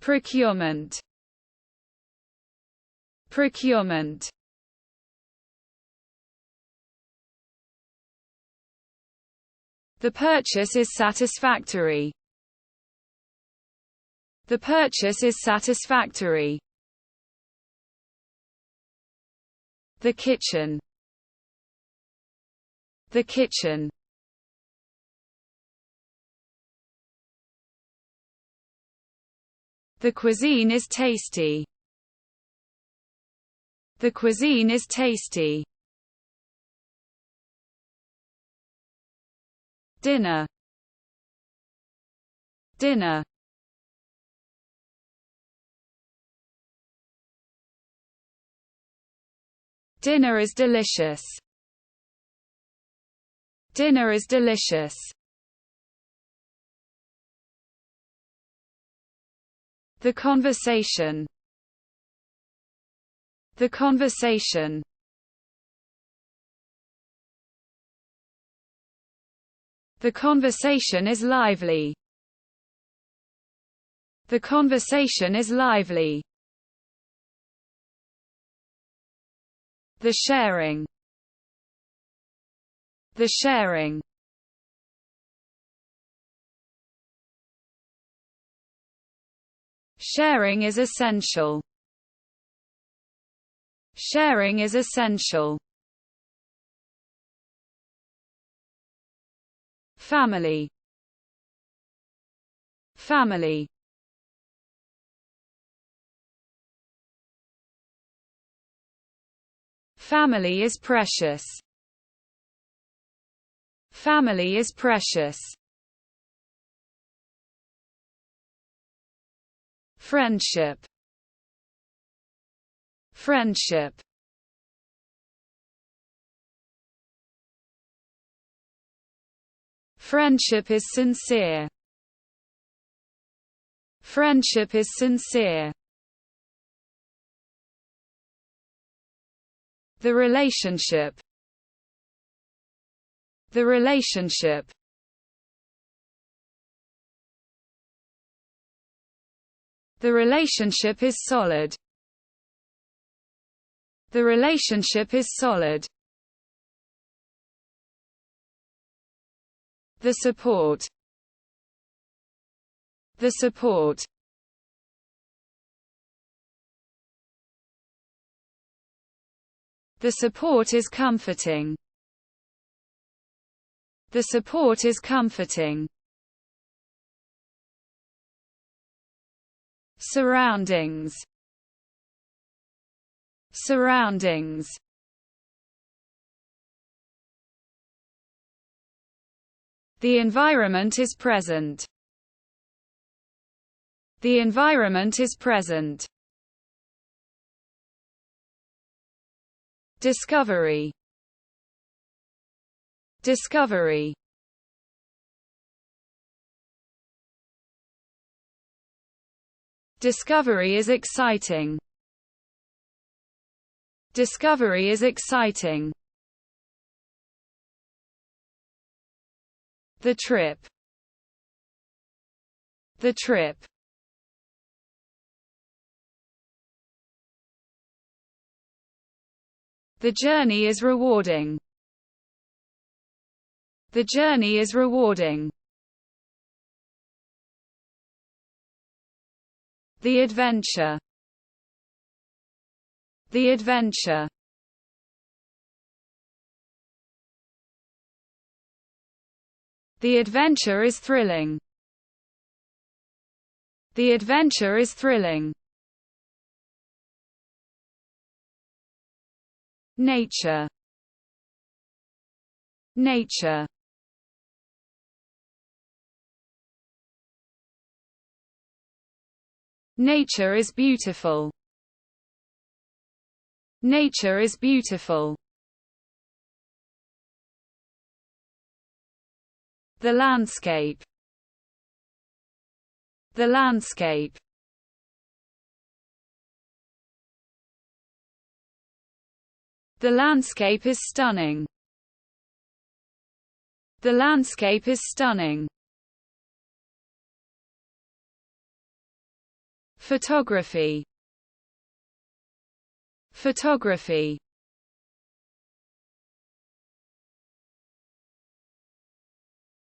procurement, procurement, the purchase is satisfactory, the purchase is satisfactory, the kitchen, the kitchen, the cuisine is tasty, the cuisine is tasty, dinner, dinner, dinner is delicious, dinner is delicious, the conversation, the conversation, the conversation is lively, the conversation is lively, the sharing, the sharing, sharing is essential, sharing is essential, family, family, family is precious, family is precious, friendship, friendship, friendship is sincere, friendship is sincere, the relationship, the relationship, the relationship is solid, the relationship is solid, the support, the support, the support is comforting, the support is comforting, surroundings, surroundings, the environment is present, the environment is present, discovery, discovery, discovery is exciting, discovery is exciting, the trip, the trip, the journey is rewarding, the journey is rewarding, the adventure, the adventure, the adventure is thrilling, the adventure is thrilling, nature, nature, nature is beautiful, nature is beautiful, the landscape, the landscape, the landscape is stunning, the landscape is stunning, Photography. Photography.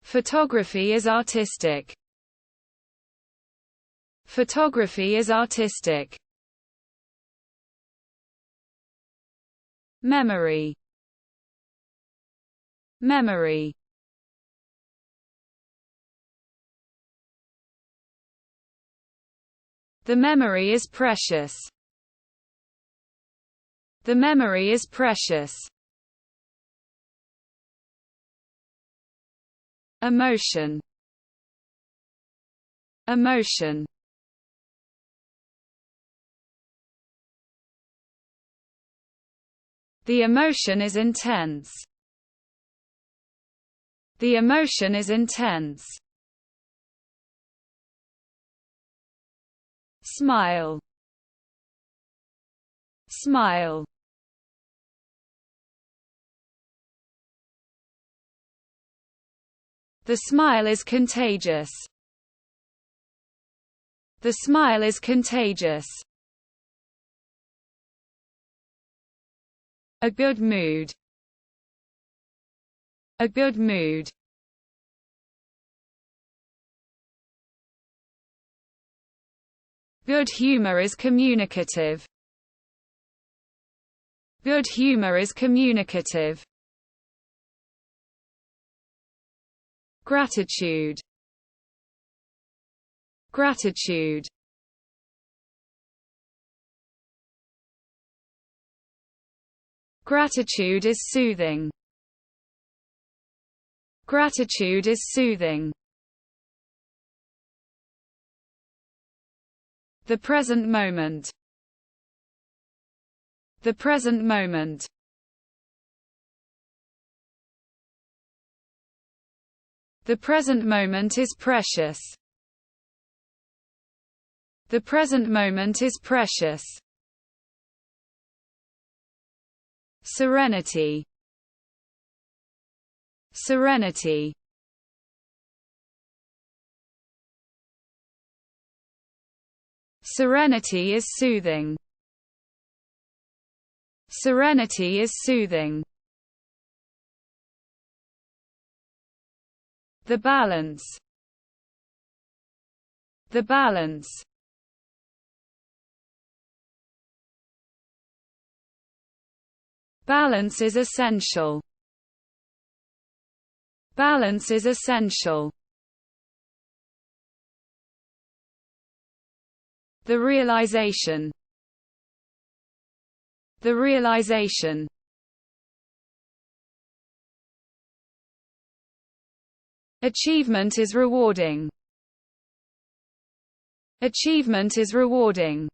Photography is artistic. Photography is artistic. Memory. Memory. The memory is precious. The memory is precious. Emotion. Emotion. The emotion is intense. The emotion is intense. Smile. Smile. The smile is contagious. The smile is contagious. A good mood. A good mood. Good humor is communicative. Good humor is communicative. Gratitude. Gratitude. Gratitude is soothing. Gratitude is soothing. The present moment. The present moment. The present moment is precious. The present moment is precious. Serenity. Serenity. Serenity is soothing. Serenity is soothing. The balance. The balance. Balance is essential. Balance is essential. The realization. The realization. Achievement is rewarding. Achievement is rewarding.